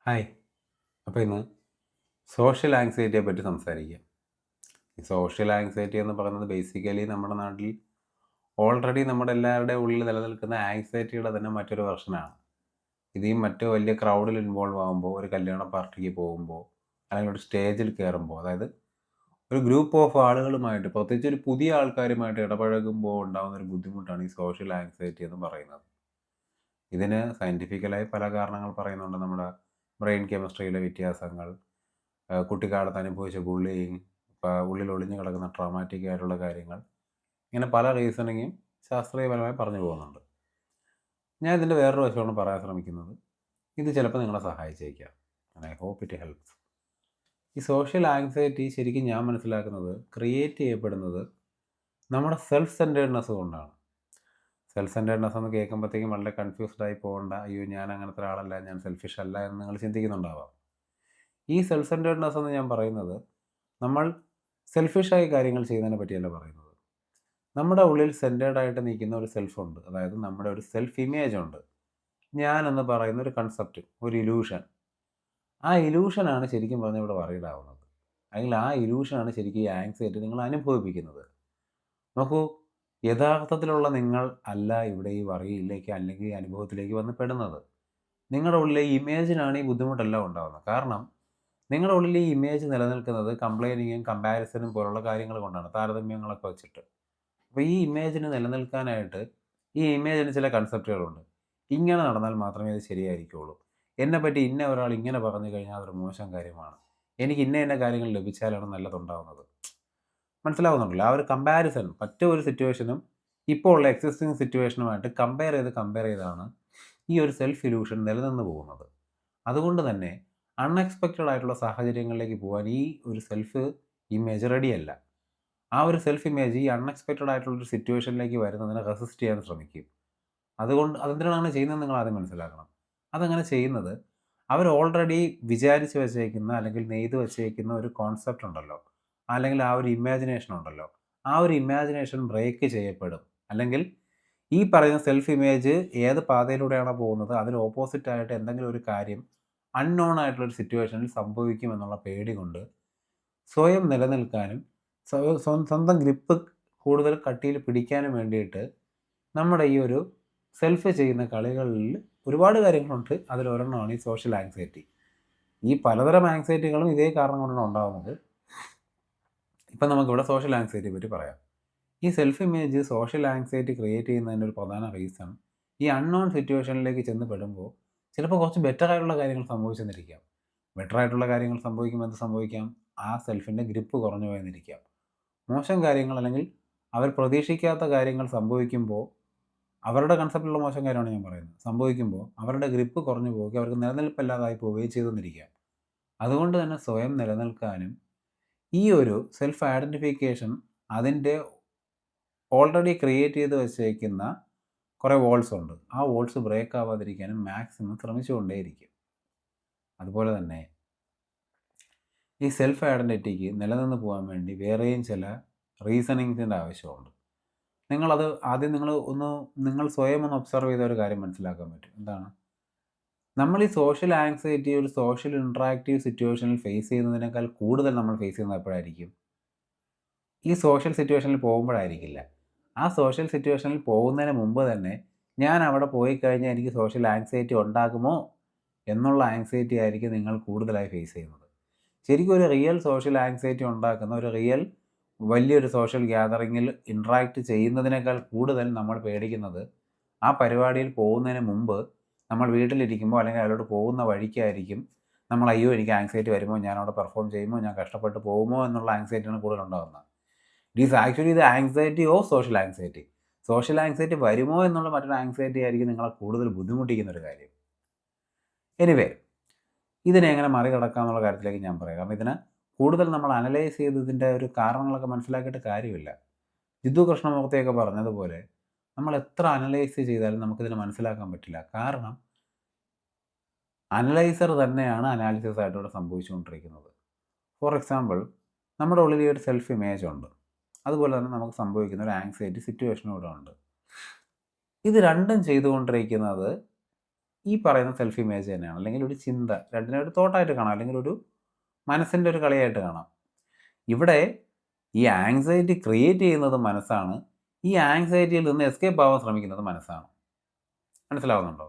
Hi. അപ്പോൾ ഇന്ന് social ആങ്സൈറ്റിയെ പറ്റി സംസാരിക്കാം. ഈ സോഷ്യൽ ആങ്സൈറ്റി എന്ന് പറയുന്നത് ബേസിക്കലി നമ്മുടെ നാട്ടിൽ ഓൾറെഡി നമ്മുടെ എല്ലാവരുടെയും ഉള്ളിൽ നിലനിൽക്കുന്ന ആങ്സൈറ്റിയുടെ തന്നെ മറ്റൊരു വെർഷനാണ്. ഇത് ഈ മറ്റ് വലിയ ക്രൗഡിൽ ഇൻവോൾവ് ആകുമ്പോൾ, ഒരു കല്യാണ പാർട്ടിക്ക് പോകുമ്പോൾ, അല്ലെങ്കിൽ ഒരു സ്റ്റേജിൽ കയറുമ്പോൾ, അതായത് ഒരു ഗ്രൂപ്പ് ഓഫ് ആളുകളുമായിട്ട്, പ്രത്യേകിച്ച് ഒരു പുതിയ ആൾക്കാരുമായിട്ട് ഇടപഴകുമ്പോൾ ഉണ്ടാകുന്ന ഒരു ബുദ്ധിമുട്ടാണ് ഈ സോഷ്യൽ ആങ്സൈറ്റി എന്ന് പറയുന്നത്. ഇതിന് സയൻറ്റിഫിക്കലായി പല കാരണങ്ങൾ പറയുന്നുണ്ട്. നമ്മുടെ ബ്രെയിൻ കെമിസ്ട്രിയിലെ വ്യത്യാസങ്ങൾ, കുട്ടിക്കാലത്ത് അനുഭവിച്ച ബുള്ളിയിങ്, ഉള്ളിൽ ഒളിഞ്ഞു കിടക്കുന്ന ട്രോമാറ്റിക് ആയിട്ടുള്ള കാര്യങ്ങൾ, ഇങ്ങനെ പല റീസണിങ്ങും ശാസ്ത്രീയപരമായി പറഞ്ഞു പോകുന്നുണ്ട്. ഞാൻ ഇതിൻ്റെ വേറൊരു വശമാണ് പറയാൻ ശ്രമിക്കുന്നത്. ഇത് ചിലപ്പോൾ നിങ്ങളെ സഹായിച്ചേക്കാം. I hope it helps. ഈ സോഷ്യൽ ആങ്സൈറ്റി ശരിക്കും ഞാൻ മനസ്സിലാക്കുന്നത് ക്രിയേറ്റ് ചെയ്യപ്പെടുന്നത് നമ്മുടെ സെൽഫ് സെൻറ്റേഡ്നെസ് കൊണ്ടാണ്. സെൽഫ് സെൻറ്റേഡ്നെസ് എന്ന് കേൾക്കുമ്പോഴത്തേക്കും വളരെ കൺഫ്യൂസ്ഡ് ആയി പോകേണ്ട, അയ്യോ ഞാൻ അങ്ങനത്തെ ഒരാളല്ല, ഞാൻ സെൽഫിഷ് അല്ല എന്ന് നിങ്ങൾ ചിന്തിക്കുന്നുണ്ടാവാം. ഈ സെൽഫ് സെൻറ്റേഡ്നെസ് എന്ന് ഞാൻ പറയുന്നത് നമ്മൾ സെൽഫിഷായി കാര്യങ്ങൾ ചെയ്യുന്നതിനെ പറ്റിയല്ല പറയുന്നത്. നമ്മുടെ ഉള്ളിൽ സെൻറ്റേർഡായിട്ട് നിൽക്കുന്ന ഒരു സെൽഫുണ്ട്. അതായത് നമ്മുടെ ഒരു സെൽഫ് ഇമേജ് ഉണ്ട്. ഞാനെന്ന് പറയുന്ന ഒരു കൺസെപ്റ്റ്, ഒരു ഇലൂഷൻ. ആ ഇലൂഷനാണ് ശരിക്കും പറഞ്ഞാൽ ഇവിടെ വറീഡാവുന്നത്. അല്ലെങ്കിൽ ആ ഇലൂഷനാണ് ശരിക്കും ഈ ആങ്സൈറ്റി നിങ്ങൾ അനുഭവിപ്പിക്കുന്നത്. നോക്കൂ, യഥാർത്ഥത്തിലുള്ള നിങ്ങൾ അല്ല ഇവിടെ ഈ വറിയിലേക്ക് അല്ലെങ്കിൽ ഈ അനുഭവത്തിലേക്ക് വന്ന് പെടുന്നത്. നിങ്ങളുടെ ഉള്ളിലെ ഇമേജിനാണ് ഈ ബുദ്ധിമുട്ടെല്ലാം ഉണ്ടാകുന്നത്. കാരണം നിങ്ങളുടെ ഉള്ളിൽ ഈ ഇമേജ് നിലനിൽക്കുന്നത് കംപ്ലയിനിങ്ങും കമ്പാരിസണും പോലുള്ള കാര്യങ്ങൾ കൊണ്ടാണ്, താരതമ്യങ്ങളൊക്കെ വെച്ചിട്ട്. അപ്പോൾ ഈ ഇമേജിന് നിലനിൽക്കാനായിട്ട് ഈ ഇമേജിന് ചില കൺസെപ്റ്റുകളുണ്ട്. ഇങ്ങനെ നടന്നാൽ മാത്രമേ അത് ശരിയായിരിക്കുകയുള്ളൂ. എന്നെപ്പറ്റി ഇന്ന ഒരാൾ ഇങ്ങനെ പറഞ്ഞു കഴിഞ്ഞാൽ അതൊരു മോശം കാര്യമാണ്. എനിക്ക് ഇന്ന ഇന്ന കാര്യങ്ങൾ ലഭിച്ചാലാണ് നല്ലതുണ്ടാവുന്നത്. മനസ്സിലാവുന്നുണ്ടല്ലോ? ആ ഒരു കമ്പാരിസൺ മറ്റൊരു സിറ്റുവേഷനും ഇപ്പോൾ ഉള്ള എക്സിസ്റ്റിംഗ് സിറ്റുവേഷനുമായിട്ട് കമ്പയർ ചെയ്താണ് ഈ ഒരു സെൽഫ് ഇലൂഷൻ നിലനിന്ന് പോകുന്നത്. അതുകൊണ്ട് തന്നെ അൺഎക്സ്പെക്റ്റഡ് ആയിട്ടുള്ള സാഹചര്യങ്ങളിലേക്ക് പോകാൻ ഈ ഒരു സെൽഫ് ഇമേജ് റെഡിയല്ല. ആ ഒരു സെൽഫ് ഇമേജ് ഈ അൺഎക്സ്പെക്റ്റഡ് ആയിട്ടുള്ളൊരു സിറ്റുവേഷനിലേക്ക് വരുന്നതിനെ റെസിസ്റ്റ് ചെയ്യാൻ ശ്രമിക്കും. അതുകൊണ്ട് അതെന്തിനാണ് അങ്ങനെ ചെയ്യുന്നത് നിങ്ങൾ ആദ്യം മനസ്സിലാക്കണം. അതങ്ങനെ ചെയ്യുന്നത് അവർ ഓൾറെഡി വിചാരിച്ച് വെച്ചേക്കുന്ന അല്ലെങ്കിൽ നെയ്ത് വെച്ചേക്കുന്ന ഒരു കോൺസെപ്റ്റ് ഉണ്ടല്ലോ, അല്ലെങ്കിൽ ആ ഒരു ഇമാജിനേഷൻ ഉണ്ടല്ലോ, ആ ഒരു ഇമാജിനേഷൻ ബ്രേക്ക് ചെയ്യപ്പെടും. അല്ലെങ്കിൽ ഈ പറയുന്ന സെൽഫ് ഇമേജ് ഏത് പാതയിലൂടെയാണോ പോകുന്നത് അതിന് ഓപ്പോസിറ്റായിട്ട് എന്തെങ്കിലും ഒരു കാര്യം അൺനോൺ ആയിട്ടുള്ളൊരു സിറ്റുവേഷനിൽ സംഭവിക്കുമെന്നുള്ള പേടി കൊണ്ട് സ്വയം നിലനിൽക്കാനും സ്വന്തം ഗ്രിപ്പ് കൂടുതൽ കട്ടിയിൽ പിടിക്കാനും വേണ്ടിയിട്ട് നമ്മുടെ ഈ ഒരു സെൽഫ് ചെയ്യുന്ന കളികളിൽ ഒരുപാട് കാര്യങ്ങളുണ്ട്. അതിലൊരെണ്ണമാണ് ഈ സോഷ്യൽ ആങ്സൈറ്റി. ഈ പലതരം ആങ്സൈറ്റികളും ഇതേ കാരണം കൊണ്ടാണ് ഉണ്ടാകുന്നത്. ഇപ്പം നമുക്കിവിടെ സോഷ്യൽ ആങ്സൈറ്റിയെ പറ്റി പറയാം. ഈ self image social anxiety create ചെയ്യുന്നതിൻ്റെ ഒരു പ്രധാന റീസൺ ഈ അൺനോൺ സിറ്റുവേഷനിലേക്ക് ചെന്ന് പെടുമ്പോൾ ചിലപ്പോൾ കുറച്ച് ബെറ്റർ ആയിട്ടുള്ള കാര്യങ്ങൾ സംഭവിച്ചെന്നിരിക്കാം. ബെറ്റർ ആയിട്ടുള്ള കാര്യങ്ങൾ സംഭവിക്കുമ്പോൾ എന്ത് സംഭവിക്കാം? ആ സെൽഫിൻ്റെ ഗ്രിപ്പ് കുറഞ്ഞു പോയെന്നിരിക്കാം. മോശം കാര്യങ്ങൾ അല്ലെങ്കിൽ അവർ പ്രതീക്ഷിക്കാത്ത കാര്യങ്ങൾ സംഭവിക്കുമ്പോൾ, അവരുടെ കൺസെപ്റ്റിലുള്ള മോശം കാര്യമാണ് ഞാൻ പറയുന്നത്, സംഭവിക്കുമ്പോൾ അവരുടെ ഗ്രിപ്പ് കുറഞ്ഞു പോവുകയും അവർക്ക് നിലനിൽപ്പില്ലാതായി പോവുകയും ചെയ്തെന്നിരിക്കാം. അതുകൊണ്ട് തന്നെ സ്വയം നിലനിൽക്കാനും ഈ ഒരു സെൽഫ് ഐഡൻറ്റിഫിക്കേഷൻ അതിൻ്റെ ഓൾറെഡി ക്രിയേറ്റ് ചെയ്ത് വെച്ചേക്കുന്ന കുറേ വോൾസ് ഉണ്ട്. ആ വോൾസ് ബ്രേക്ക് ആവാതിരിക്കാനും മാക്സിമം ശ്രമിച്ചുകൊണ്ടേയിരിക്കും. അതുപോലെ തന്നെ ഈ സെൽഫ് ഐഡൻറ്റിറ്റിക്ക് നിലനിന്ന് പോകാൻ വേണ്ടി വേറെയും ചില റീസണിങ്സിൻ്റെ ആവശ്യമുണ്ട്. നിങ്ങളത് ആദ്യം നിങ്ങൾ സ്വയം ഒന്ന് ഒബ്സർവ് ചെയ്ത ഒരു കാര്യം മനസ്സിലാക്കാൻ പറ്റും. എന്താണ്? നമ്മൾ ഈ സോഷ്യൽ ആങ്സൈറ്റി ഒരു സോഷ്യൽ ഇൻട്രാക്റ്റീവ് സിറ്റുവേഷനിൽ ഫേസ് ചെയ്യുന്നതിനേക്കാൾ കൂടുതൽ നമ്മൾ ഫേസ് ചെയ്യുന്നത് എപ്പോഴായിരിക്കും? ഈ സോഷ്യൽ സിറ്റുവേഷനിൽ പോകുമ്പോഴായിരിക്കില്ല. ആ സോഷ്യൽ സിറ്റുവേഷനിൽ പോകുന്നതിന് മുമ്പ് തന്നെ ഞാൻ അവിടെ പോയി കഴിഞ്ഞാൽ എനിക്ക് സോഷ്യൽ ആങ്സൈറ്റി ഉണ്ടാകുമോ എന്നുള്ള ആങ്സൈറ്റി ആയിരിക്കും നിങ്ങൾ കൂടുതലായി ഫേസ് ചെയ്യുന്നത്. ശരിക്കും ഒരു റിയൽ സോഷ്യൽ ആങ്സൈറ്റി ഉണ്ടാക്കുന്ന ഒരു റിയൽ വലിയൊരു സോഷ്യൽ ഗ്യാതറിങ്ങിൽ ഇൻട്രാക്റ്റ് ചെയ്യുന്നതിനേക്കാൾ കൂടുതൽ നമ്മൾ പേടിക്കുന്നത് ആ പരിപാടിയിൽ പോകുന്നതിന് മുമ്പ് നമ്മൾ വീട്ടിലിരിക്കുമ്പോൾ അല്ലെങ്കിൽ അതിലോട്ട് പോകുന്ന വഴിക്കായിരിക്കും നമ്മൾ അയ്യോ എനിക്ക് ആങ്സൈറ്റി വരുമോ, ഞാൻ അവിടെ പെർഫോം ചെയ്യുമോ, ഞാൻ കഷ്ടപ്പെട്ട് പോകുമോ എന്നുള്ള ആങ്സൈറ്റിയാണ് കൂടുതൽ ഉണ്ടാകുന്നത്. ഇറ്റ് ഈസ് ആക്ച്വലി ഇത് anxiety of social anxiety. Social anxiety വരുമോ എന്നുള്ള മറ്റൊരു ആങ്സൈറ്റി ആയിരിക്കും നിങ്ങളെ കൂടുതൽ ബുദ്ധിമുട്ടിക്കുന്ന ഒരു കാര്യം. എനിവേ, ഇതിനെ എങ്ങനെ മറികടക്കാം എന്നുള്ള കാര്യത്തിലേക്ക് ഞാൻ പറയാം. കാരണം ഇതിനെ കൂടുതൽ നമ്മൾ അനലൈസ് ചെയ്ത് ഇതിൻ്റെ ഒരു കാരണങ്ങളൊക്കെ മനസ്സിലാക്കിയിട്ട് കാര്യമില്ല. ജിത്തു കൃഷ്ണമൂർത്തിയൊക്കെ പറഞ്ഞതുപോലെ നമ്മൾ എത്ര അനലൈസ് ചെയ്താലും നമുക്കിതിനെ മനസ്സിലാക്കാൻ പറ്റില്ല. കാരണം അനലൈസർ തന്നെയാണ് അനാലിസിസ് ആയിട്ട് ഇവിടെ സംഭവിച്ചുകൊണ്ടിരിക്കുന്നത്. ഫോർ എക്സാമ്പിൾ, നമ്മുടെ ഉള്ളിൽ ഈ ഒരു സെൽഫ് ഇമേജ് ഉണ്ട്. അതുപോലെ തന്നെ നമുക്ക് സംഭവിക്കുന്ന ഒരു ആങ്സൈറ്റി സിറ്റുവേഷനും ഇവിടെ ഉണ്ട്. ഇത് രണ്ടും ചെയ്തുകൊണ്ടിരിക്കുന്നത് ഈ പറയുന്ന സെൽഫ് ഇമേജ് തന്നെയാണ്. അല്ലെങ്കിൽ ഒരു ചിന്ത, രണ്ടിനെ ഒരു തോട്ടായിട്ട് കാണാം, അല്ലെങ്കിൽ ഒരു മനസ്സിൻ്റെ ഒരു കളിയായിട്ട് കാണാം. ഇവിടെ ഈ ആങ്സൈറ്റി ക്രിയേറ്റ് ചെയ്യുന്നത് മനസ്സാണ്. ഈ ആങ്സൈറ്റിയിൽ നിന്ന് എസ്കേപ്പ് ആവാൻ ശ്രമിക്കുന്നത് മനസ്സാണ്. മനസ്സിലാവുന്നുണ്ടോ?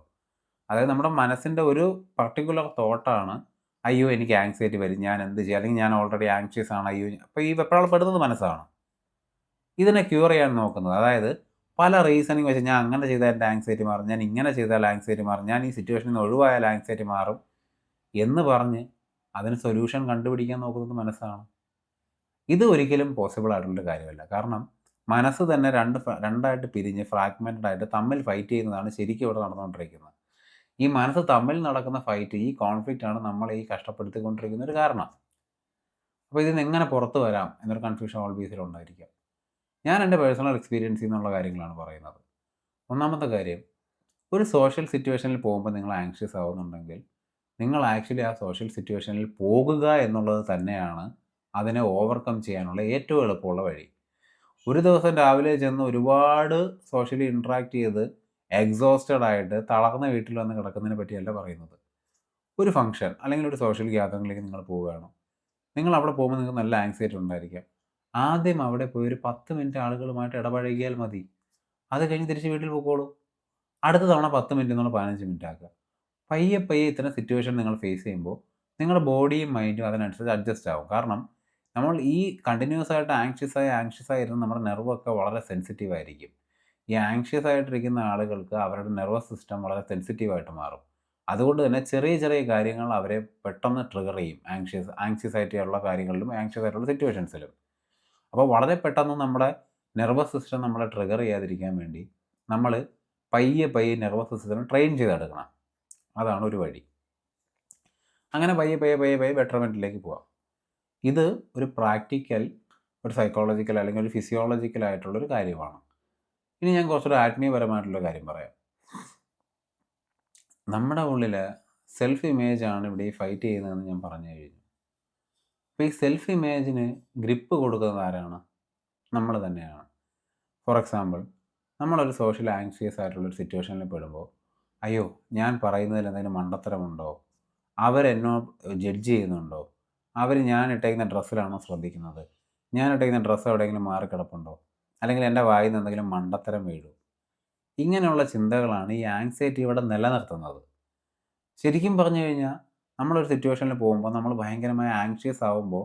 അതായത് നമ്മുടെ മനസ്സിൻ്റെ ഒരു പർട്ടിക്കുലർ തോട്ടാണ്, അയ്യോ എനിക്ക് ആങ്സൈറ്റി വരും, ഞാൻ എന്ത് ചെയ്യും, അല്ലെങ്കിൽ ഞാൻ ഓൾറെഡി ആങ്ഷ്യസ് ആണ്, അയ്യോ. അപ്പോൾ ഈ വെപ്രാളപ്പെടുന്നത് മനസ്സാണ്. ഇതിനെ ക്യൂർ ചെയ്യാൻ നോക്കുന്നത്, അതായത് പല റീസണിങ് വെച്ച് ഞാൻ അങ്ങനെ ചെയ്താൽ എൻ്റെ ആങ്സൈറ്റി മാറും, ഞാൻ ഇങ്ങനെ ചെയ്താൽ ആങ്സൈറ്റി മാറും, ഞാൻ ഈ സിറ്റുവേഷനിൽ നിന്ന് ഒഴിവായാൽ ആങ്സൈറ്റി മാറും എന്ന് പറഞ്ഞ് അതിന് സൊല്യൂഷൻ കണ്ടുപിടിക്കാൻ നോക്കുന്നത് മനസ്സാണ്. ഇത് ഒരിക്കലും പോസിബിൾ ആയിട്ടുള്ളൊരു കാര്യമല്ല. കാരണം മനസ്സ് തന്നെ രണ്ടായിട്ട് പിരിഞ്ഞ് ഫ്രാഗ്മെൻറ്റഡ് ആയിട്ട് തമ്മിൽ ഫൈറ്റ് ചെയ്യുന്നതാണ് ശരിക്കും ഇവിടെ നടന്നുകൊണ്ടിരിക്കുന്നത്. ഈ മനസ്സ് തമ്മിൽ നടക്കുന്ന ഫൈറ്റ്, ഈ കോൺഫ്ലിക്റ്റ് ആണ് നമ്മളെ ഈ കഷ്ടപ്പെടുത്തിക്കൊണ്ടിരിക്കുന്ന ഒരു കാരണം. അപ്പോൾ ഇതിൽ നിന്ന് എങ്ങനെ പുറത്ത് വരാം എന്നൊരു കൺഫ്യൂഷൻ ഓൾവേസിൽ ഉണ്ടായിരിക്കും. ഞാൻ എൻ്റെ പേഴ്സണൽ എക്സ്പീരിയൻസിൽ നിന്നുള്ള കാര്യങ്ങളാണ് പറയുന്നത്. ഒന്നാമത്തെ കാര്യം, ഒരു സോഷ്യൽ സിറ്റുവേഷനിൽ പോകുമ്പോൾ നിങ്ങൾ ആങ്ഷ്യസ് ആവുന്നുണ്ടെങ്കിൽ, നിങ്ങൾ ആക്ച്വലി ആ സോഷ്യൽ സിറ്റുവേഷനിൽ പോകുക എന്നുള്ളത് തന്നെയാണ് അതിനെ ഓവർകം ചെയ്യാനുള്ള ഏറ്റവും എളുപ്പമുള്ള വഴി. ഒരു ദിവസം രാവിലെ ചെന്ന് ഒരുപാട് സോഷ്യലി ഇൻട്രാക്ട് ചെയ്ത് എക്സോസ്റ്റഡ് ആയിട്ട് തളർന്ന വീട്ടിൽ വന്ന് കിടക്കുന്നതിനെ പറ്റിയല്ല പറയുന്നത്. ഒരു ഫംഗ്ഷൻ അല്ലെങ്കിൽ ഒരു സോഷ്യൽ ഗ്യാതറിങ്ങിലേക്ക് നിങ്ങൾ പോവുകയാണ്. നിങ്ങൾ അവിടെ പോകുമ്പോൾ നിങ്ങൾക്ക് നല്ല ആങ്സൈറ്റി ഉണ്ടായിരിക്കാം. ആദ്യം അവിടെ പോയി ഒരു 10 മിനിറ്റ് ആളുകളുമായിട്ട് ഇടപഴകിയാൽ മതി. അത് കഴിഞ്ഞ് തിരിച്ച് വീട്ടിൽ പോയിക്കോളൂ. അടുത്ത തവണ 10 മിനിറ്റ് എന്നുള്ള 15 മിനിറ്റ് ആക്കുക. പയ്യെ പയ്യെ ഇത്തരം സിറ്റുവേഷൻ നിങ്ങൾ ഫേസ് ചെയ്യുമ്പോൾ നിങ്ങളുടെ ബോഡിയും മൈൻഡും അതിനനുസരിച്ച് അഡ്ജസ്റ്റ് ആവും. കാരണം നമ്മൾ ഈ കണ്ടിന്യൂസ് ആയിട്ട് ആങ്ഷ്യസ് ആയിരുന്ന നമ്മുടെ നെർവൊക്കെ വളരെ സെൻസിറ്റീവ് ആയിരിക്കും. ഈ ആങ്ഷ്യസ് ആയിട്ടിരിക്കുന്ന ആളുകൾക്ക് അവരുടെ നെർവസ് സിസ്റ്റം വളരെ സെൻസിറ്റീവായിട്ട് മാറും. അതുകൊണ്ട് തന്നെ ചെറിയ ചെറിയ കാര്യങ്ങൾ അവരെ പെട്ടെന്ന് ട്രിഗർ ചെയ്യും. ആങ്ഷ്യസ് ആയിട്ടുള്ള കാര്യങ്ങളിലും ആങ്ഷ്യസ് ആയിട്ടുള്ള സിറ്റുവേഷൻസിലും. അപ്പോൾ വളരെ പെട്ടെന്ന് നമ്മുടെ നെർവസ് സിസ്റ്റം നമ്മളെ ട്രിഗർ ചെയ്യാതിരിക്കാൻ വേണ്ടി നമ്മൾ പയ്യെ പയ്യെ നെർവസ് സിസ്റ്റത്തിനെ ട്രെയിൻ ചെയ്തെടുക്കണം. അതാണ് ഒരു വഴി. അങ്ങനെ പയ്യെ പയ്യെ പയ്യെ പയ്യെ ബെറ്റർമെൻറ്റിലേക്ക് പോവാം. ഇത് ഒരു പ്രാക്ടിക്കൽ, ഒരു സൈക്കോളജിക്കൽ അല്ലെങ്കിൽ ഒരു ഫിസിയോളജിക്കൽ ആയിട്ടുള്ളൊരു കാര്യമാണ്. ഇനി ഞാൻ കുറച്ചൊരു ആത്മീയപരമായിട്ടുള്ള കാര്യം പറയാം. നമ്മുടെ ഉള്ളിൽ സെൽഫ് ഇമേജാണ് ഇവിടെ ഈ ഫൈറ്റ് ചെയ്യുന്നതെന്ന് ഞാൻ പറഞ്ഞു കഴിഞ്ഞു. അപ്പോൾ ഈ സെൽഫ് ഇമേജിന് ഗ്രിപ്പ് കൊടുക്കുന്നത് ആരാണ്? നമ്മൾ തന്നെയാണ്. ഫോർ എക്സാമ്പിൾ, നമ്മളൊരു സോഷ്യൽ ആങ്ഷ്യസ് ആയിട്ടുള്ളൊരു സിറ്റുവേഷനിൽ പെടുമ്പോൾ, അയ്യോ ഞാൻ പറയുന്നതിൽ എന്തെങ്കിലും മണ്ടത്തരമുണ്ടോ, അവരെന്നോ ജഡ്ജ് ചെയ്യുന്നുണ്ടോ, അവർ ഞാൻ ഇട്ടേക്കുന്ന ഡ്രസ്സിലാണോ ശ്രദ്ധിക്കുന്നത്, ഞാൻ ഇട്ടേക്കുന്ന ഡ്രസ്സ് എവിടെയെങ്കിലും മാറിക്കിടപ്പുണ്ടോ, അല്ലെങ്കിൽ എൻ്റെ വായിൽ നിന്ന് എന്തെങ്കിലും മണ്ടത്തരം വീഴും, ഇങ്ങനെയുള്ള ചിന്തകളാണ് ഈ ആങ്സൈറ്റി ഇവിടെ നിലനിർത്തുന്നത്. ശരിക്കും പറഞ്ഞു കഴിഞ്ഞാൽ നമ്മളൊരു സിറ്റുവേഷനിൽ പോകുമ്പോൾ നമ്മൾ ഭയങ്കരമായ ആങ്ഷ്യസ് ആവുമ്പോൾ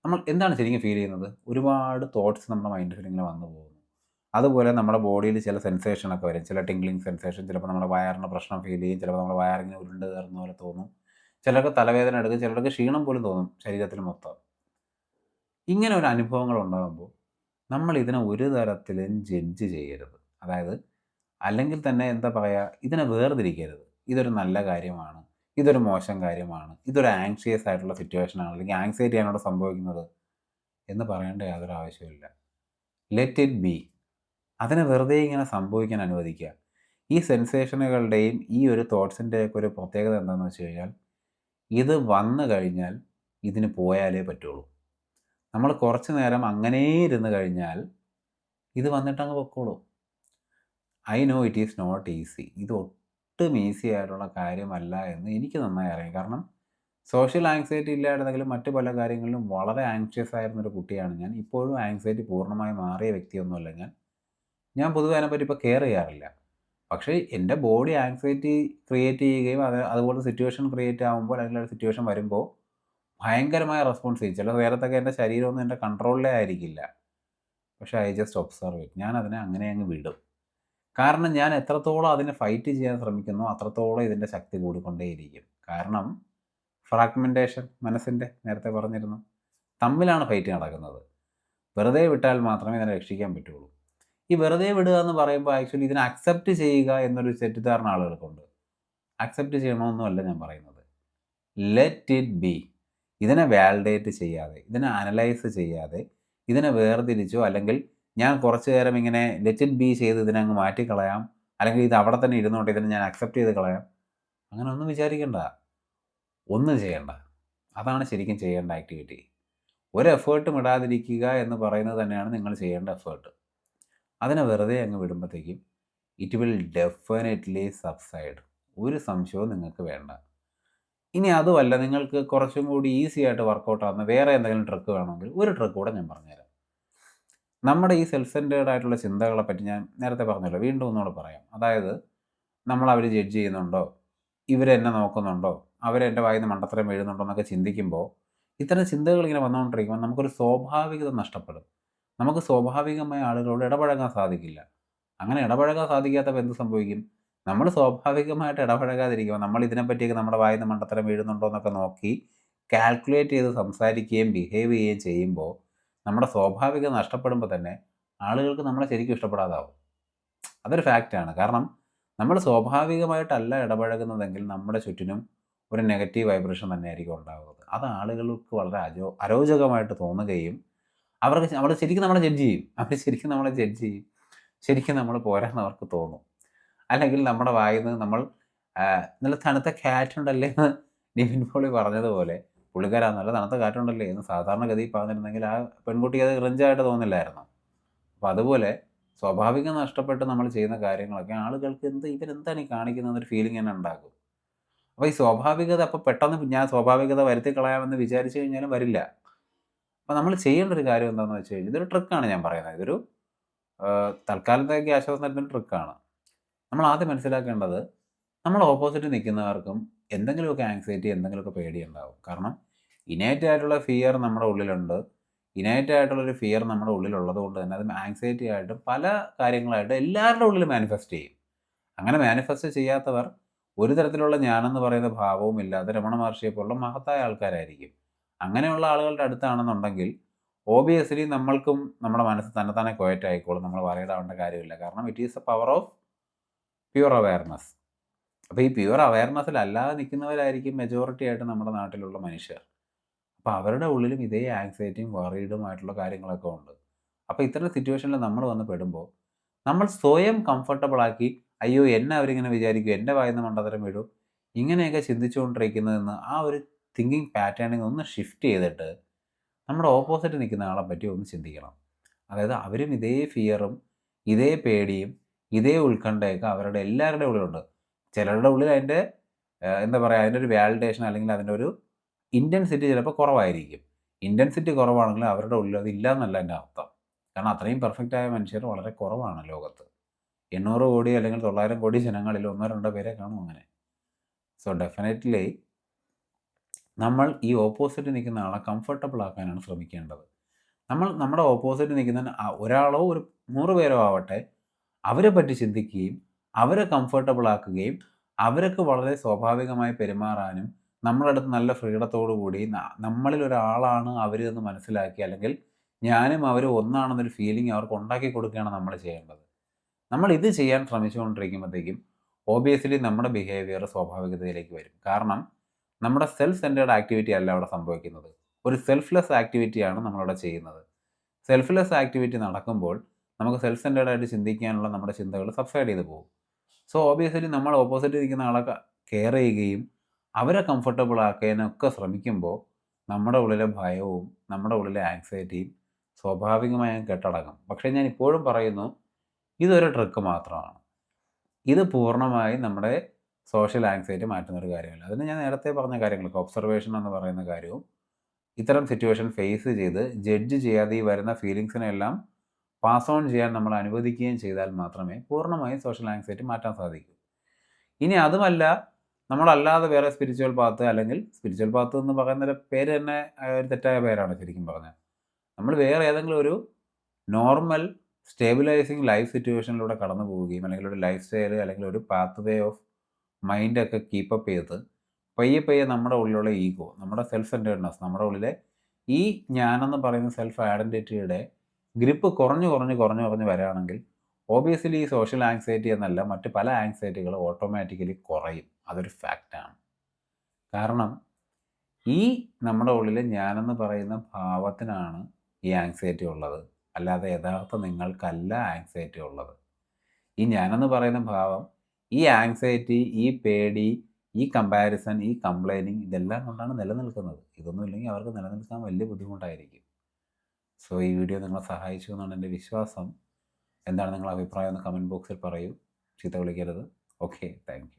നമ്മൾ എന്താണ് ശരിക്കും ഫീൽ ചെയ്യുന്നത്? ഒരുപാട് തോട്ട്സ് നമ്മുടെ മൈൻഡിൽ ഇങ്ങനെ വന്നു പോകുന്നു. അതുപോലെ നമ്മുടെ ബോഡിയിൽ ചില സെൻസേഷനൊക്കെ വരും. ചില ടിംഗ്ലിങ് സെൻസേഷൻ, ചിലപ്പോൾ നമ്മുടെ വയറിന് പ്രശ്നം ഫീൽ ചെയ്യും, ചിലപ്പോൾ നമ്മുടെ വയറിങ്ങനെ ഉരുണ്ട് കയറുന്ന പോലെ തോന്നും, ചിലർക്ക് തലവേദന എടുക്കും, ചിലർക്ക് ക്ഷീണം പോലും തോന്നും ശരീരത്തിൽ മൊത്തം. ഇങ്ങനെ ഒരു അനുഭവങ്ങൾ ഉണ്ടാകുമ്പോൾ നമ്മൾ ഇതിനെ ഒരു തരത്തിലും ജഡ്ജ് ചെയ്യരുത്. അതായത് അല്ലെങ്കിൽ തന്നെ എന്താ പറയുക, ഇതിനെ വേർതിരിക്കരുത്. ഇതൊരു നല്ല കാര്യമാണ്, ഇതൊരു മോശം കാര്യമാണ്, ഇതൊരു ആങ്ഷ്യസ് ആയിട്ടുള്ള സിറ്റുവേഷനാണ്, അല്ലെങ്കിൽ ആങ്സൈറ്റി ആണ് ഇവിടെ സംഭവിക്കുന്നത് എന്ന് പറയേണ്ട യാതൊരു ആവശ്യമില്ല. Let it be. അതിനെ വെറുതെ ഇങ്ങനെ സംഭവിക്കാൻ അനുവദിക്കുക. ഈ സെൻസേഷനുകളുടെയും ഈ ഒരു തോട്ട്സിൻ്റെയൊക്കെ ഒരു പ്രത്യേകത എന്താണെന്ന് വെച്ച് കഴിഞ്ഞാൽ, ഇത് വന്നു കഴിഞ്ഞാൽ ഇതിന് പോയാലേ പറ്റുള്ളൂ. നമ്മൾ കുറച്ച് നേരം അങ്ങനെ ഇരുന്ന് കഴിഞ്ഞാൽ ഇത് വന്നിട്ടങ്ങ് പൊക്കോളൂ. I know it is not easy. ഇത് ഒട്ടും ഈസി ആയിട്ടുള്ള കാര്യമല്ല എന്ന് എനിക്ക് നന്നായി അറിയാം. കാരണം സോഷ്യൽ ആങ്സൈറ്റി ഇല്ലായിരുന്നെങ്കിലും മറ്റു പല കാര്യങ്ങളിലും വളരെ ആങ്ഷ്യസ് ആയിരുന്നൊരു കുട്ടിയാണ് ഞാൻ. ഇപ്പോഴും ആങ്സൈറ്റി പൂർണ്ണമായി മാറിയ വ്യക്തിയൊന്നുമല്ല ഞാൻ പൊതുവെ അതിനെപ്പറ്റി ഇപ്പോൾ കെയർ ചെയ്യാറില്ല. പക്ഷേ എൻ്റെ ബോഡി ആങ്സൈറ്റി ക്രിയേറ്റ് ചെയ്യുകയും അതുപോലെ സിറ്റുവേഷൻ ക്രിയേറ്റ് ആകുമ്പോൾ, അല്ലെങ്കിൽ ഒരു സിറ്റുവേഷൻ വരുമ്പോൾ ഭയങ്കരമായ റെസ്പോൺസ് ചെയ്യും. ചില നേരത്തൊക്കെ എൻ്റെ ശരീരമൊന്നും എൻ്റെ കൺട്രോളിലേ ആയിരിക്കില്ല. പക്ഷേ ഐ ജസ്റ്റ് ഒബ്സർവ് ഇറ്റ്. ഞാൻ അതിനെ അങ്ങനെ അങ്ങ് വിടും. കാരണം ഞാൻ എത്രത്തോളം അതിനെ ഫൈറ്റ് ചെയ്യാൻ ശ്രമിക്കുന്നോ അത്രത്തോളം ഇതിൻ്റെ ശക്തി കൂടിക്കൊണ്ടേയിരിക്കും. കാരണം ഫ്രാഗ്മെൻറ്റേഷൻ മനസ്സിൻ്റെ, നേരത്തെ പറഞ്ഞിരുന്നു, തമ്മിലാണ് ഫൈറ്റ് നടക്കുന്നത്. വെറുതെ വിട്ടാൽ മാത്രമേ ഇതിനെ രക്ഷിക്കാൻ പറ്റുള്ളൂ. ഈ വെറുതെ വിടുക എന്ന് പറയുമ്പോൾ ആക്ച്വലി ഇതിനെ അക്സെപ്റ്റ് ചെയ്യുക എന്നൊരു തെറ്റിദ്ധാരണ ആളുകൾക്കുണ്ട്. അക്സെപ്റ്റ് ചെയ്യണമെന്നല്ല ഞാൻ പറയുന്നത്. Let it be. ഇതിനെ വാലിഡേറ്റ് ചെയ്യാതെ, ഇതിനെ അനലൈസ് ചെയ്യാതെ, ഇതിനെ വേർതിരിച്ചോ, അല്ലെങ്കിൽ ഞാൻ കുറച്ച് നേരം ഇങ്ങനെ ലെറ്റ് ഇറ്റ് ബി ചെയ്ത് ഇതിനെ അങ്ങ് മാറ്റിക്കളയാം, അല്ലെങ്കിൽ ഇത് അവിടെ തന്നെ ഇരുന്നുകൊണ്ട് ഇതിനെ ഞാൻ അക്സെപ്റ്റ് ചെയ്ത് കളയാം, അങ്ങനെ ഒന്നും വിചാരിക്കണ്ട. ഒന്നും ചെയ്യണ്ട. അതാണ് ശരിക്കും ചെയ്യേണ്ട ആക്ടിവിറ്റി. ഒരു എഫേർട്ടും ഇടാതിരിക്കുക എന്ന് പറയുന്നത് തന്നെയാണ് നിങ്ങൾ ചെയ്യേണ്ട എഫേർട്ട്. അതിനെ വെറുതെ അങ്ങ് വിടുമ്പോഴത്തേക്കും ഇറ്റ് വിൽ ഡെഫിനറ്റ്ലി സബ്സൈഡ്. ഒരു സംശയവും നിങ്ങൾക്ക് വേണ്ട. ഇനി അതുമല്ല, നിങ്ങൾക്ക് കുറച്ചും കൂടി ഈസി ആയിട്ട് വർക്കൗട്ട് ആവുന്ന വേറെ എന്തെങ്കിലും ട്രിക്ക് വേണമെങ്കിൽ ഒരു ട്രിക്ക് കൂടെ ഞാൻ പറഞ്ഞുതരാം. നമ്മുടെ ഈ സെൽഫ് സെൻറ്റേർഡ് ആയിട്ടുള്ള ചിന്തകളെ പറ്റി ഞാൻ നേരത്തെ പറഞ്ഞല്ലോ, വീണ്ടും ഒന്നുകൂടെ പറയാം. അതായത് അവർ ജഡ്ജ് ചെയ്യുന്നുണ്ടോ, ഇവരെന്നെ നോക്കുന്നുണ്ടോ, അവരെൻ്റെ വായിൽ നിന്ന് മണ്ടത്തരം എഴുതുന്നുണ്ടോ എന്നൊക്കെ ചിന്തിക്കുമ്പോൾ ഇത്തരം ചിന്തകൾ ഇങ്ങനെ വന്നുകൊണ്ടിരിക്കുമ്പോൾ നമുക്കൊരു സ്വാഭാവികത നഷ്ടപ്പെടും. നമുക്ക് സ്വാഭാവികമായ ആളുകളോട് ഇടപഴകാൻ സാധിക്കില്ല. അങ്ങനെ ഇടപഴകാൻ സാധിക്കാത്തപ്പോൾ എന്ത് സംഭവിക്കും? നമ്മൾ സ്വാഭാവികമായിട്ട് ഇടപഴകാതിരിക്കുമ്പോൾ നമ്മൾ ഇതിനെപ്പറ്റിയൊക്കെ നമ്മുടെ വായിൽ നിന്ന് മണ്ടത്തരം എഴുതുന്നുണ്ടോ എന്നൊക്കെ നോക്കി കാൽക്കുലേറ്റ് ചെയ്ത് സംസാരിക്കുകയും ബിഹേവ് ചെയ്യുകയും ചെയ്യുമ്പോൾ നമ്മുടെ സ്വാഭാവികത നഷ്ടപ്പെടുമ്പോൾ തന്നെ ആളുകൾക്ക് നമ്മളെ ശരിക്കും ഇഷ്ടപ്പെടാതാവും. അതൊരു ഫാക്റ്റാണ്. കാരണം നമ്മൾ സ്വാഭാവികമായിട്ടല്ല ഇടപഴകുന്നതെങ്കിൽ നമ്മുടെ ചുറ്റിനും ഒരു നെഗറ്റീവ് വൈബ്രേഷൻ തന്നെയായിരിക്കും ഉണ്ടാകുന്നത്. അത് ആളുകൾക്ക് വളരെ അരോചകമായിട്ട് തോന്നുകയും അവർ ശരിക്കും നമ്മളെ ജഡ്ജ് ചെയ്യും. ശരിക്കും നമ്മൾ പോരാന്ന് അവർക്ക് തോന്നും. അല്ലെങ്കിൽ നമ്മുടെ വായിൽ നിന്ന് നല്ല തണുത്ത കാറ്റുണ്ടല്ലേ എന്ന് നിവിൻ പോളി പറഞ്ഞതുപോലെ, പുള്ളിക്കാരാ നല്ല തണുത്ത കാറ്റുണ്ടല്ലേ എന്ന് സാധാരണഗതിയിൽ പറഞ്ഞിരുന്നെങ്കിൽ ആ പെൺകുട്ടിക്ക് അത് ക്രിഞ്ചായിട്ട് തോന്നില്ലായിരുന്നു. അപ്പോൾ അതുപോലെ സ്വാഭാവികം നഷ്ടപ്പെട്ട് നമ്മൾ ചെയ്യുന്ന കാര്യങ്ങളൊക്കെ ആളുകൾക്ക് ഇവരെന്താണ് ഈ കാണിക്കുന്നതെന്നൊരു ഫീലിംഗ് തന്നെ ഉണ്ടാക്കും. അപ്പോൾ ഈ സ്വാഭാവികത അപ്പോൾ പെട്ടെന്ന് ഞാൻ സ്വാഭാവികത വരുത്തി കളയാമെന്ന് വിചാരിച്ചു കഴിഞ്ഞാലും വരില്ല. അപ്പോൾ നമ്മൾ ചെയ്യേണ്ട ഒരു കാര്യം എന്താണെന്ന് വെച്ച് കഴിഞ്ഞാൽ, ഇതൊരു ട്രിക്കാണ് ഞാൻ പറയുന്നത്. ഇതൊരു തൽക്കാലത്തേക്ക് ആശ്വാസം തരുന്നൊരു ട്രിക്കാണ്. നമ്മൾ ആദ്യം മനസ്സിലാക്കേണ്ടത്, നമ്മൾ ഓപ്പോസിറ്റ് നിൽക്കുന്നവർക്കും എന്തെങ്കിലുമൊക്കെ ആങ്സൈറ്റി, എന്തെങ്കിലുമൊക്കെ പേടിയുണ്ടാവും. കാരണം ഇനേറ്റ് ആയിട്ടുള്ള ഫിയർ നമ്മുടെ ഉള്ളിലുണ്ട്. ഇനേറ്റ് ആയിട്ടുള്ളൊരു ഫിയർ നമ്മുടെ ഉള്ളിലുള്ളത് കൊണ്ട് തന്നെ അത് ആങ്സൈറ്റി ആയിട്ടും പല കാര്യങ്ങളായിട്ട് എല്ലാവരുടെ ഉള്ളിൽ മാനിഫെസ്റ്റ് ചെയ്യും. അങ്ങനെ മാനിഫെസ്റ്റ് ചെയ്യാത്തവർ ഒരു തരത്തിലുള്ള ഞാനെന്ന് പറയുന്ന ഭാവവും ഇല്ലാതെ രമണ മഹർഷിയെ പോലുള്ള മഹത്തായ ആൾക്കാരായിരിക്കും. അങ്ങനെയുള്ള ആളുകളുടെ അടുത്താണെന്നുണ്ടെങ്കിൽ ഓബിയസ്ലി നമ്മൾക്കും നമ്മുടെ മനസ്സ് തന്നെത്താനെ ക്വയറ്റ് ആയിക്കോളും. നമ്മൾ വറീഡ് ആവേണ്ട കാര്യമില്ല. കാരണം it is A power of pure awareness. അപ്പോൾ ഈ പ്യുവർ അവയർനെസ്സിലല്ലാതെ നിൽക്കുന്നവരായിരിക്കും മെജോറിറ്റി ആയിട്ട് നമ്മുടെ നാട്ടിലുള്ള മനുഷ്യർ. അപ്പോൾ അവരുടെ ഉള്ളിലും ഇതേ ആങ്സൈറ്റിയും വറീഡുമായിട്ടുള്ള കാര്യങ്ങളൊക്കെ ഉണ്ട്. അപ്പോൾ ഇത്തരം സിറ്റുവേഷനിൽ നമ്മൾ വന്ന് പെടുമ്പോൾ നമ്മൾ സ്വയം കംഫർട്ടബിളാക്കി, അയ്യോ എന്നെ അവരിങ്ങനെ വിചാരിക്കും, എൻ്റെ വായിൽ നിന്ന് മണ്ടത്തരം വീഴും, ഇങ്ങനെയൊക്കെ ചിന്തിച്ചുകൊണ്ടിരിക്കുന്നതെന്ന് ആ ഒരു തിങ്കിങ് പാറ്റേണിൽ ഒന്ന് ഷിഫ്റ്റ് ചെയ്തിട്ട് നമ്മുടെ ഓപ്പോസിറ്റ് നിൽക്കുന്ന ആളെ പറ്റി ഒന്ന് ചിന്തിക്കണം. അതായത് അവരും ഇതേ ഫിയറും ഇതേ പേടിയും ഇതേ ഉത്കണ്ഠയൊക്കെ അവരുടെ എല്ലാവരുടെയും ഉള്ളിലുണ്ട്. ചിലരുടെ ഉള്ളിൽ അതിൻ്റെ എന്താ പറയുക, അതിൻ്റെ ഒരു വാലിഡേഷൻ അല്ലെങ്കിൽ അതിൻ്റെ ഒരു ഇൻറ്റൻസിറ്റി ചിലപ്പോൾ കുറവായിരിക്കും. ഇൻറ്റൻസിറ്റി കുറവാണെങ്കിൽ അവരുടെ ഉള്ളിൽ അത് ഇല്ല എന്നല്ല എൻ്റെ അർത്ഥം. കാരണം അത്രയും പെർഫെക്റ്റായ മനുഷ്യർ വളരെ കുറവാണ് ലോകത്ത്. 800 കോടി അല്ലെങ്കിൽ 900 കോടി ജനങ്ങളിൽ 1-2 പേരെ കാണും അങ്ങനെ. സോ ഡെഫിനറ്റ്ലി നമ്മൾ ഈ ഓപ്പോസിറ്റ് നിൽക്കുന്ന ആളെ കംഫർട്ടബിൾ ആക്കാനാണ് ശ്രമിക്കേണ്ടത്. നമ്മൾ നമ്മുടെ ഓപ്പോസിറ്റ് നിൽക്കുന്ന ഒരാളോ ഒരു 100 പേരോ ആവട്ടെ, അവരെ പറ്റി ചിന്തിക്കുകയും അവരെ കംഫർട്ടബിൾ ആക്കുകയും അവർക്ക് വളരെ സ്വാഭാവികമായി പെരുമാറാനും നമ്മുടെ അടുത്ത് നല്ല ഫ്രീഡത്തോടു കൂടി നമ്മളിൽ ഒരാളാണ് അവർ എന്ന് മനസ്സിലാക്കി, അല്ലെങ്കിൽ ഞാനും അവരും ഒന്നാണെന്നൊരു ഫീലിംഗ് അവർക്ക് ഉണ്ടാക്കി കൊടുക്കുകയാണ് നമ്മൾ ചെയ്യേണ്ടത്. നമ്മൾ ഇത് ചെയ്യാൻ ശ്രമിച്ചുകൊണ്ടിരിക്കുമ്പോഴത്തേക്കും ഓബിയസ്ലി നമ്മുടെ ബിഹേവിയർ സ്വാഭാവികതയിലേക്ക് വരും. കാരണം നമ്മുടെ സെൽഫ് സെൻറ്റേർഡ് ആക്ടിവിറ്റി അല്ല അവിടെ സംഭവിക്കുന്നത്. ഒരു സെൽഫ്ലെസ് ആക്ടിവിറ്റിയാണ് നമ്മളവിടെ ചെയ്യുന്നത്. സെൽഫ്ലെസ് ആക്ടിവിറ്റി നടക്കുമ്പോൾ നമുക്ക് സെൽഫ് സെൻറ്റേർഡ് ആയിട്ട് ചിന്തിക്കാനുള്ള നമ്മുടെ ചിന്തകൾ സബ്സൈഡ് ചെയ്ത് പോകും. സോ ഓബിയസ്ലി നമ്മൾ ഓപ്പോസിറ്റ് ഇരിക്കുന്ന ആളെ കെയർ ചെയ്യുകയും അവരെ കംഫർട്ടബിൾ ആക്കാനൊക്കെ ശ്രമിക്കുമ്പോൾ നമ്മുടെ ഉള്ളിലെ ഭയവും നമ്മുടെ ഉള്ളിലെ ആങ്സൈറ്റിയും സ്വാഭാവികമായും കെട്ടടങ്ങും. പക്ഷേ ഞാൻ ഇപ്പോഴും പറയുന്നു, ഇതൊരു ട്രിക്ക് മാത്രമാണ്. ഇത് പൂർണ്ണമായും നമ്മുടെ സോഷ്യൽ ആങ്സൈറ്റി മാറ്റുന്നൊരു കാര്യമല്ല. അതിന് ഞാൻ നേരത്തെ പറഞ്ഞ കാര്യങ്ങളൊക്കെ, ഒബ്സർവേഷൻ എന്ന് പറയുന്ന കാര്യവും ഇത്തരം സിറ്റുവേഷൻ ഫേസ് ചെയ്ത് ജഡ്ജ് ചെയ്യാതെ ഈ വരുന്ന ഫീലിങ്സിനെല്ലാം പാസ് ഓൺ ചെയ്യാൻ നമ്മൾ അനുവദിക്കുകയും ചെയ്താൽ മാത്രമേ പൂർണ്ണമായും സോഷ്യൽ ആങ്സൈറ്റി മാറ്റാൻ സാധിക്കൂ. ഇനി അതുമല്ല, നമ്മളല്ലാതെ വേറെ സ്പിരിച്വൽ പാത്ത്, അല്ലെങ്കിൽ സ്പിരിച്വൽ പാത്ത് എന്ന് പറയുന്ന പേര് തന്നെ ഒരു തെറ്റായ പേരാണ് ശരിക്കും പറഞ്ഞാൽ. നമ്മൾ വേറെ ഏതെങ്കിലും ഒരു നോർമൽ സ്റ്റേബിലൈസിങ് ലൈഫ് സിറ്റുവേഷനിലൂടെ കടന്നു പോവുകയും അല്ലെങ്കിൽ ഒരു ലൈഫ് സ്റ്റൈൽ അല്ലെങ്കിൽ ഒരു പാത്ത് വേ ഓഫ് മൈൻഡൊക്കെ കീപ്പപ്പ് ചെയ്ത് പയ്യെ നമ്മുടെ ഉള്ളിലുള്ള ഈഗോ, നമ്മുടെ സെൽഫ് സെൻറ്റേർഡ്നെസ്, നമ്മുടെ ഉള്ളിലെ ഈ ഞാനെന്ന് പറയുന്ന സെൽഫ് ഐഡൻറ്റിറ്റിയുടെ ഗ്രിപ്പ് കുറഞ്ഞ് വരികയാണെങ്കിൽ ഓബിയസ്ലി ഈ സോഷ്യൽ ആങ്സൈറ്റി എന്നല്ല മറ്റ് പല ആങ്സൈറ്റികളും ഓട്ടോമാറ്റിക്കലി കുറയും. അതൊരു ഫാക്റ്റാണ്. കാരണം ഈ നമ്മുടെ ഉള്ളിൽ ഞാനെന്ന് പറയുന്ന ഭാവത്തിനാണ് ഈ ആങ്സൈറ്റി ഉള്ളത്, അല്ലാതെ യഥാർത്ഥ നിങ്ങൾക്കല്ല ആങ്സൈറ്റി ഉള്ളത്. ഈ ഞാനെന്ന് പറയുന്ന ഭാവം ഈ ആങ്സൈറ്റി, ഈ പേടി, ഈ കമ്പാരിസൺ, ഈ കംപ്ലൈനിങ് ഇതെല്ലാം കൊണ്ടാണ് നിലനിൽക്കുന്നത്. ഇതൊന്നും ഇല്ലെങ്കിൽ അവർക്ക് നിലനിൽക്കാൻ വലിയ ബുദ്ധിമുട്ടായിരിക്കും. സോ ഈ വീഡിയോ നിങ്ങളെ സഹായിച്ചു എന്നാണ് എൻ്റെ വിശ്വാസം. എന്താണ് നിങ്ങളുടെ അഭിപ്രായം എന്ന് കമൻറ്റ് ബോക്സിൽ പറയൂ. ചീത്ത വിളിക്കരുത്. Okay, thank you.